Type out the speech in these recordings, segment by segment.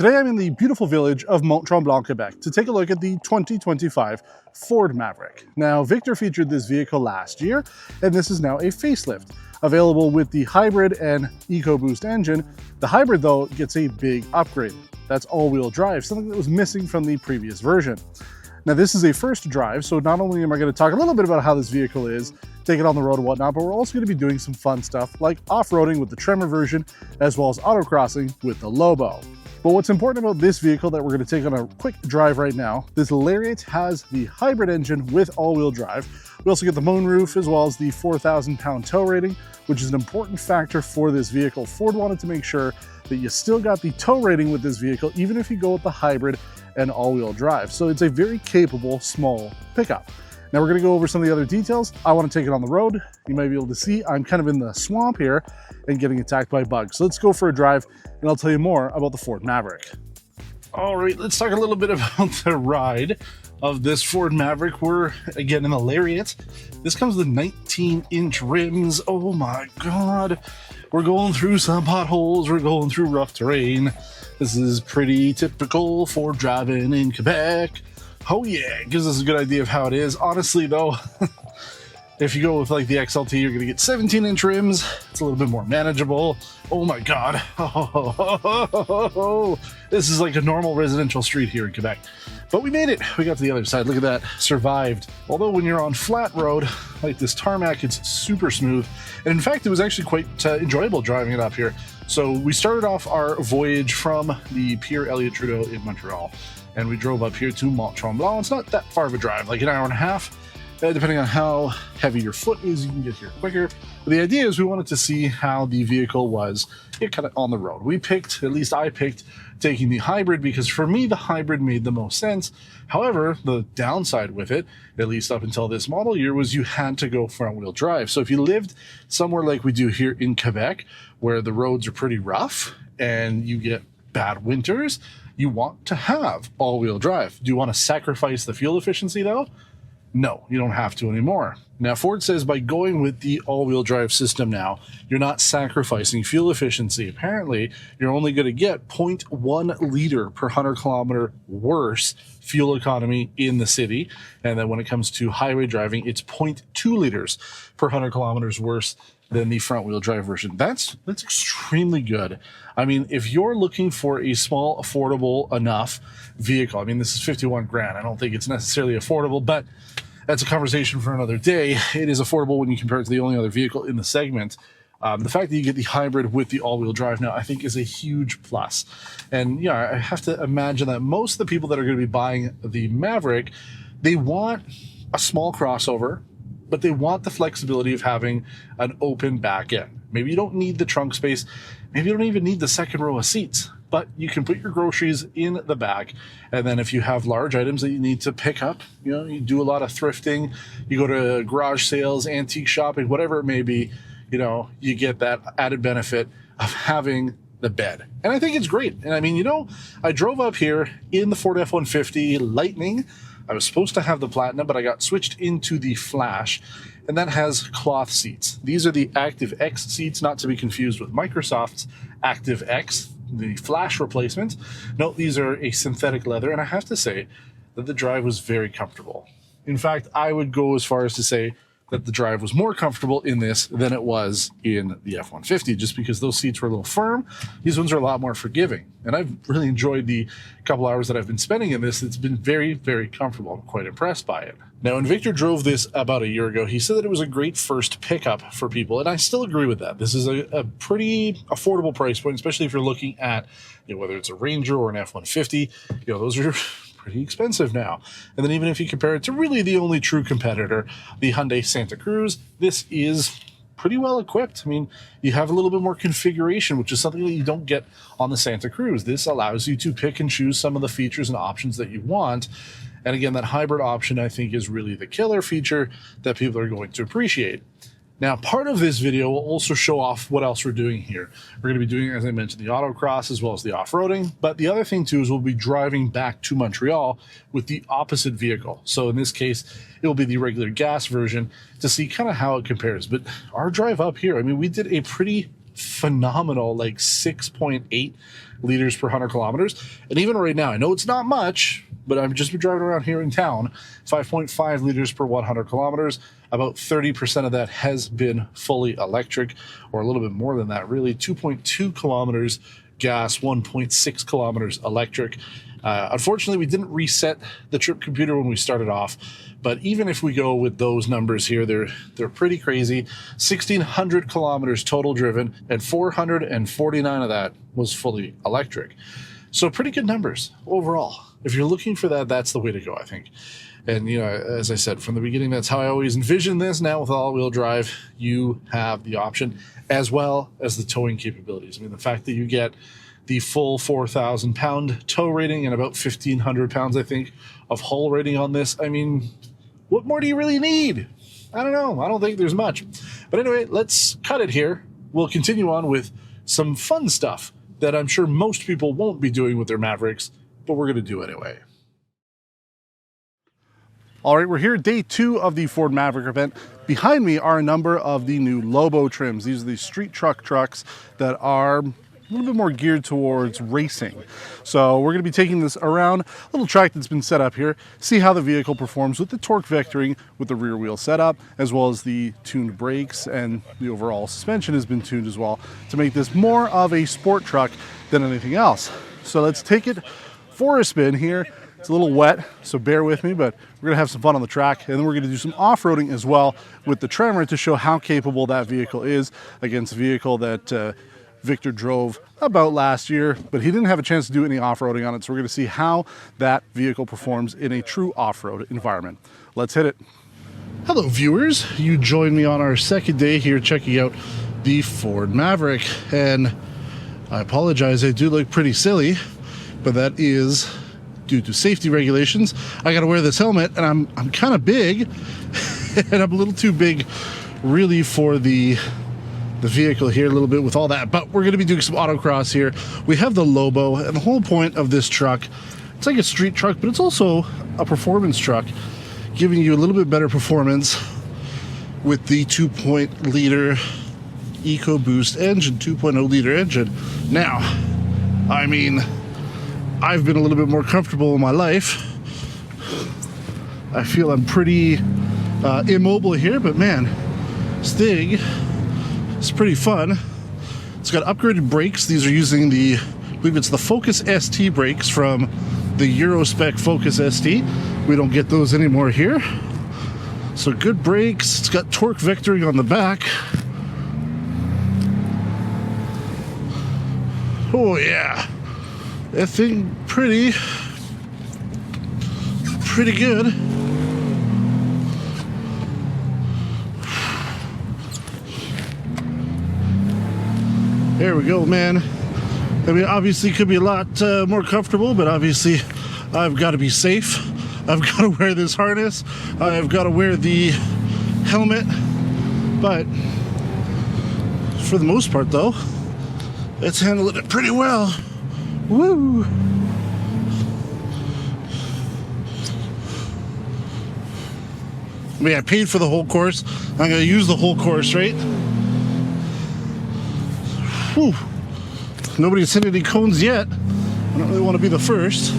Today I'm in the beautiful village of Mont-Tremblant, Quebec to take a look at the 2025 Ford Maverick. Now, Victor featured this vehicle last year, and this is now a facelift. Available with the Hybrid and EcoBoost engine, the Hybrid though gets a big upgrade. That's all-wheel drive, something that was missing from the previous version. Now this is a first drive, so not only am I going to talk a little bit about how this vehicle is, take it on the road and whatnot, but we're also going to be doing some fun stuff like off-roading with the Tremor version, as well as autocrossing with the Lobo. But what's important about this vehicle that we're going to take on a quick drive right now, this Lariat has the hybrid engine with all-wheel drive. We also get the moonroof as well as the 4,000 pound tow rating, which is an important factor for this vehicle. Ford wanted to make sure that you still got the tow rating with this vehicle, even if you go with the hybrid and all-wheel drive. So it's a very capable small pickup. Now we're gonna go over some of the other details. I wanna take it on the road. You might be able to see I'm kind of in the swamp here and getting attacked by bugs. So let's go for a drive and I'll tell you more about the Ford Maverick. All right, let's talk a little bit about the ride of this Ford Maverick. We're again in the Lariat. This comes with 19-inch rims. Oh my God. We're going through some potholes. We're going through rough terrain. This is pretty typical for driving in Quebec. Oh yeah, it gives us a good idea of how it is. Honestly though, if you go with like the XLT, you're gonna get 17-inch rims. It's a little bit more manageable. Oh my God. This is like a normal residential street here in Quebec. But we made it. We got to the other side. Look at that. Survived. Although when you're on flat road, like this tarmac, it's super smooth. And in fact, it was actually quite enjoyable driving it up here. So we started off our voyage from the Pier Elliott Trudeau in Montreal. And we drove up here to Mont-Tremblant. It's not that far of a drive, like an hour and a half. Depending on how heavy your foot is, you can get here quicker. But the idea is we wanted to see how the vehicle was kind of on the road. We picked, at least I picked, taking the hybrid because for me, the hybrid made the most sense. However, the downside with it, at least up until this model year, was you had to go front wheel drive. So if you lived somewhere like we do here in Quebec, where the roads are pretty rough and you get bad winters, you want to have all-wheel drive. Do you want to sacrifice the fuel efficiency though? No, you don't have to anymore. Now, Ford says by going with the all-wheel drive system now, you're not sacrificing fuel efficiency. Apparently, you're only going to get 0.1 liter per 100 kilometer worse fuel economy in the city. And then when it comes to highway driving, it's 0.2 liters per 100 kilometers worse than the front-wheel drive version. That's extremely good. I mean, if you're looking for a small, affordable enough vehicle, I mean, this is 51 grand. I don't think it's necessarily affordable, but that's a conversation for another day. It is affordable when you compare it to the only other vehicle in the segment. The fact that you get the hybrid with the all-wheel drive now, I think is a huge plus. And yeah, I have to imagine that most of the people that are going to be buying the Maverick, they want a small crossover, but they want the flexibility of having an open back end. Maybe you don't need the trunk space. Maybe you don't even need the second row of seats, but you can put your groceries in the back. And then if you have large items that you need to pick up, you know, you do a lot of thrifting, you go to garage sales, antique shopping, whatever it may be, you know, you get that added benefit of having the bed. And I think it's great. And I mean, you know, I drove up here in the Ford F-150 Lightning. I was supposed to have the Platinum, but I got switched into the Flash, and that has cloth seats. These are the Active X seats, not to be confused with Microsoft's Active X, the Flash replacement. No, these are a synthetic leather, and I have to say that the drive was very comfortable. In fact, I would go as far as to say that the drive was more comfortable in this than it was in the F-150, just because those seats were a little firm. These ones are a lot more forgiving. And I've really enjoyed the couple hours that I've been spending in this. It's been very, very comfortable. I'm quite impressed by it. Now, when Victor drove this about a year ago, he said that it was a great first pickup for people, and I still agree with that. This is a pretty affordable price point, especially if you're looking at, you know, whether it's a Ranger or an F-150, you know, those are pretty expensive now. And then even if you compare it to really the only true competitor, the Hyundai Santa Cruz, this is pretty well equipped. I mean, you have a little bit more configuration, which is something that you don't get on the Santa Cruz. This allows you to pick and choose some of the features and options that you want. And again, that hybrid option, I think, is really the killer feature that people are going to appreciate. Now, part of this video will also show off what else we're doing here. We're going to be doing, as I mentioned, the autocross as well as the off-roading. But the other thing, too, is we'll be driving back to Montreal with the opposite vehicle. So in this case, it'll be the regular gas version to see kind of how it compares. But our drive up here, I mean, we did a pretty phenomenal, like 6.8 liters per 100 kilometers. And even right now, I know it's not much, but I've just been driving around here in town, 5.5 liters per 100 kilometers. About 30% of that has been fully electric, or a little bit more than that, really. 2.2 kilometers gas, 1.6 kilometers electric. Unfortunately, we didn't reset the trip computer when we started off, but even if we go with those numbers here, they're pretty crazy. 1,600 kilometers total driven, and 449 of that was fully electric. So pretty good numbers overall. If you're looking for that, that's the way to go, I think. And, you know, as I said from the beginning, that's how I always envisioned this. Now with all-wheel drive, you have the option, as well as the towing capabilities. I mean, the fact that you get the full 4,000 pound tow rating and about 1,500 pounds, I think, of hull rating on this. I mean, what more do you really need? I don't know. I don't think there's much. But anyway, let's cut it here. We'll continue on with some fun stuff that I'm sure most people won't be doing with their Mavericks, but we're going to do anyway. All right, we're here at day 2 of the Ford Maverick event. Behind me are a number of the new Lobo trims. These are the street trucks that are a little bit more geared towards racing. So we're going to be taking this around a little track that's been set up here, see how the vehicle performs with the torque vectoring with the rear wheel setup, as well as the tuned brakes, and the overall suspension has been tuned as well to make this more of a sport truck than anything else. So let's take it for a spin here. It's a little wet, so bear with me, but we're gonna have some fun on the track, and then we're gonna do some off-roading as well with the Tremor to show how capable that vehicle is against a vehicle that Victor drove about last year, but he didn't have a chance to do any off-roading on it, so we're gonna see how that vehicle performs in a true off-road environment. Let's hit it. Hello viewers, you joined me on our second day here checking out the Ford Maverick, and I apologize, I do look pretty silly, but that is due to safety regulations. I gotta wear this helmet, and I'm kind of big, and I'm a little too big really for the vehicle here a little bit with all that, but we're gonna be doing some autocross here. We have the Lobo, and the whole point of this truck, it's like a street truck, but it's also a performance truck, giving you a little bit better performance with the 2.0-liter EcoBoost engine, 2.0-liter engine. Now, I mean, I've been a little bit more comfortable in my life. I feel I'm pretty immobile here, but man, this thing is pretty fun. It's got upgraded brakes. These are using the, I believe it's the Focus ST brakes from the Euro spec Focus ST. We don't get those anymore here. So good brakes. It's got torque vectoring on the back. Oh yeah. That thing pretty good. There we go, man. I mean, obviously it could be a lot more comfortable, but obviously I've got to be safe. I've got to wear this harness. I've got to wear the helmet. But for the most part though, it's handling it pretty well. Woo! I mean, I paid for the whole course. I'm going to use the whole course, right? Whew. Nobody's hit any cones yet. I don't really want to be the first.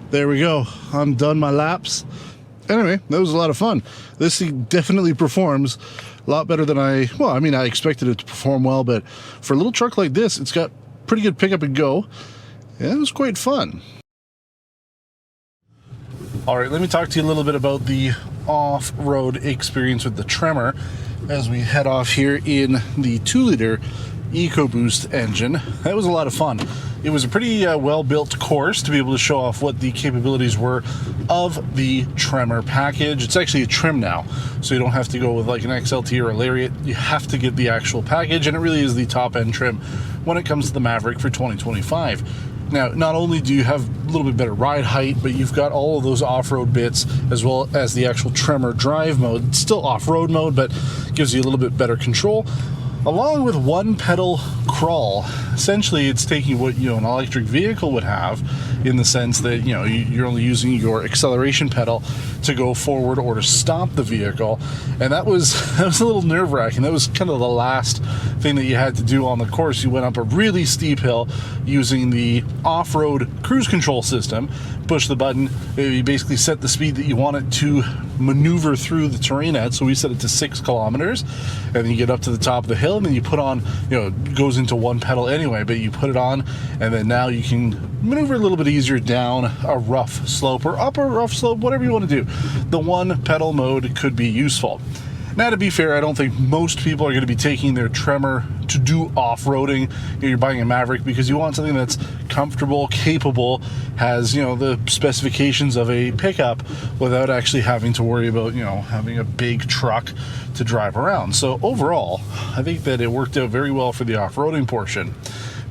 There we go. I'm done my laps. Anyway, that was a lot of fun. This thing definitely performs a lot better than I expected it to perform well, but for a little truck like this, it's got pretty good pick up and go. Yeah, it was quite fun. All right, let me talk to you a little bit about the off-road experience with the Tremor as we head off here in the 2-liter EcoBoost engine. That was a lot of fun. It was a pretty well-built course to be able to show off what the capabilities were of the Tremor package. It's actually a trim now, so you don't have to go with like an XLT or a Lariat. You have to get the actual package, and it really is the top-end trim when it comes to the Maverick for 2025. Now, not only do you have a little bit better ride height, but you've got all of those off-road bits, as well as the actual Tremor drive mode. It's still off-road mode, but gives you a little bit better control, along with one pedal crawl. Essentially, it's taking what an electric vehicle would have, in the sense that you're only using your acceleration pedal to go forward or to stop the vehicle. And that was a little nerve-wracking. That was kind of the last thing that you had to do on the course. You went up a really steep hill using the off-road cruise control system, push the button, you basically set the speed that you want it to maneuver through the terrain at. So we set it to 6 kilometers, and then you get up to the top of the hill, and then you put on, it goes into one pedal anyway, but you put it on, and then now you can maneuver a little bit easier down a rough slope or up a rough slope, whatever you want to do. The one pedal mode could be useful. Now, to be fair, I don't think most people are going to be taking their Tremor to do off-roading. You're buying a Maverick because you want something that's comfortable, capable, has, the specifications of a pickup without actually having to worry about, having a big truck to drive around. So overall, I think that it worked out very well for the off-roading portion.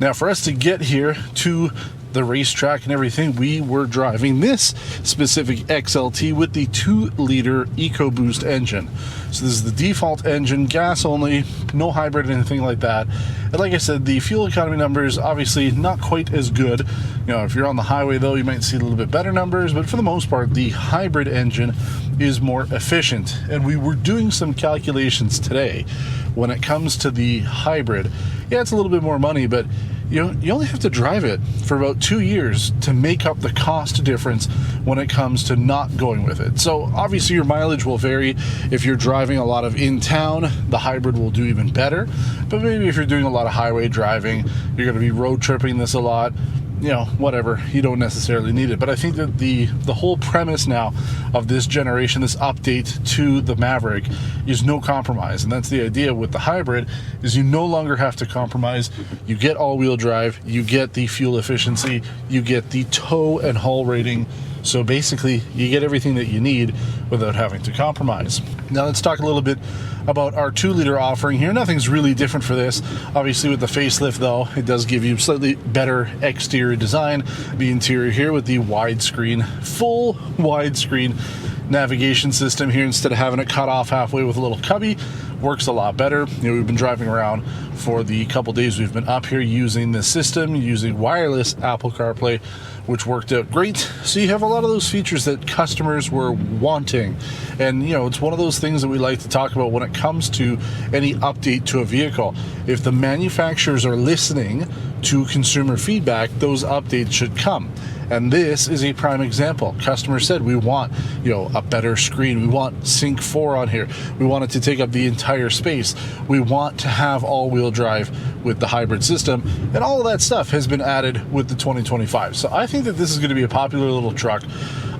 Now, for us to get here to the racetrack and everything, we were driving this specific XLT with the 2-liter EcoBoost engine. So this is the default engine, gas only, no hybrid or anything like that. And like I said, the fuel economy numbers obviously not quite as good. If you're on the highway though, you might see a little bit better numbers, but for the most part, the hybrid engine is more efficient. And we were doing some calculations today when it comes to the hybrid. Yeah, it's a little bit more money, but you only have to drive it for about 2 years to make up the cost difference when it comes to not going with it. So obviously your mileage will vary. If you're driving a lot of in town, the hybrid will do even better. But maybe if you're doing a lot of highway driving, you're going to be road tripping this a lot, whatever, you don't necessarily need it. But I think that the whole premise now of this generation, this update to the Maverick, is no compromise. And that's the idea with the hybrid, is you no longer have to compromise. You get all-wheel drive, you get the fuel efficiency, you get the tow and haul rating. So basically, you get everything that you need without having to compromise. Now let's talk a little bit about our 2-liter offering here. Nothing's really different for this. Obviously with the facelift though, it does give you slightly better exterior design. The interior here with the widescreen, full widescreen navigation system here, instead of having it cut off halfway with a little cubby, works a lot better. We've been driving around for the couple days we've been up here using this system, using wireless Apple CarPlay, which worked out great. So you have a lot of those features that customers were wanting. And it's one of those things that we like to talk about when it comes to any update to a vehicle. If the manufacturers are listening to consumer feedback, those updates should come. And this is a prime example. Customers said, we want, a better screen. We want Sync 4 on here. We want it to take up the entire space. We want to have all-wheel drive with the hybrid system. And all of that stuff has been added with the 2025. So I think that this is going to be a popular little truck.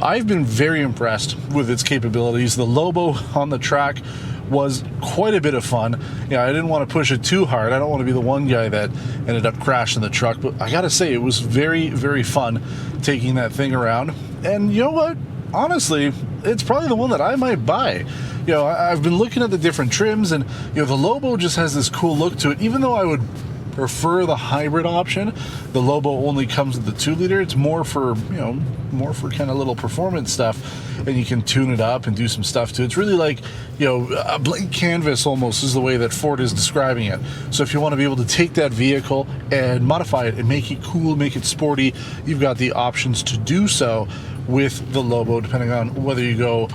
I've been very impressed with its capabilities. The Lobo on the track was quite a bit of fun. I didn't want to push it too hard. I don't want to be the one guy that ended up crashing the truck, but I gotta say, it was very, very fun taking that thing around. And you know what? Honestly, it's probably the one that I might buy. I've been looking at the different trims, and the Lobo just has this cool look to it. Even though I would prefer the hybrid option, the Lobo only comes with the 2-liter. It's more for kind of little performance stuff, and you can tune it up and do some stuff to it. It's really like a blank canvas almost, is the way that Ford is describing it. So if you want to be able to take that vehicle and modify it and make it cool, make it sporty, you've got the options to do so with the Lobo, depending on whether you go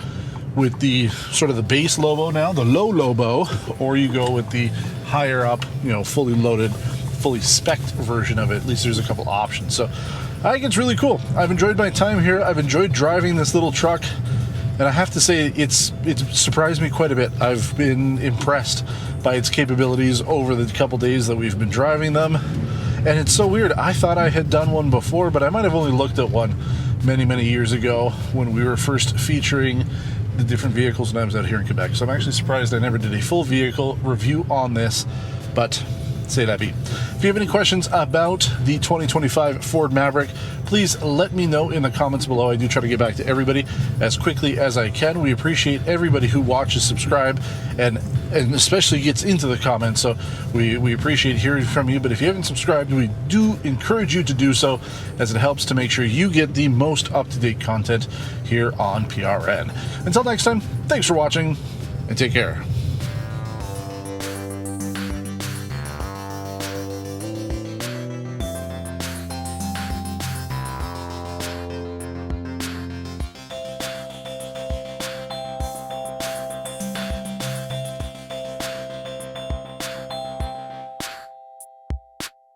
with the sort of the base Lobo now, the low Lobo, or you go with the higher up, fully loaded, fully spec'd version of it. At least there's a couple options. So I think it's really cool. I've enjoyed my time here. I've enjoyed driving this little truck, and I have to say it's surprised me quite a bit. I've been impressed by its capabilities over the couple days that we've been driving them. And it's so weird. I thought I had done one before, but I might have only looked at one many, many years ago when we were first featuring the different vehicles when I was out here in Quebec. So I'm actually surprised I never did a full vehicle review on this, but say that be. If you have any questions about the 2025 Ford Maverick, please let me know in the comments below. I do try to get back to everybody as quickly as I can. We appreciate everybody who watches, subscribe, and especially gets into the comments. So we appreciate hearing from you. But if you haven't subscribed, we do encourage you to do so, as it helps to make sure you get the most up-to-date content here on PRN. Until next time, thanks for watching, and take care.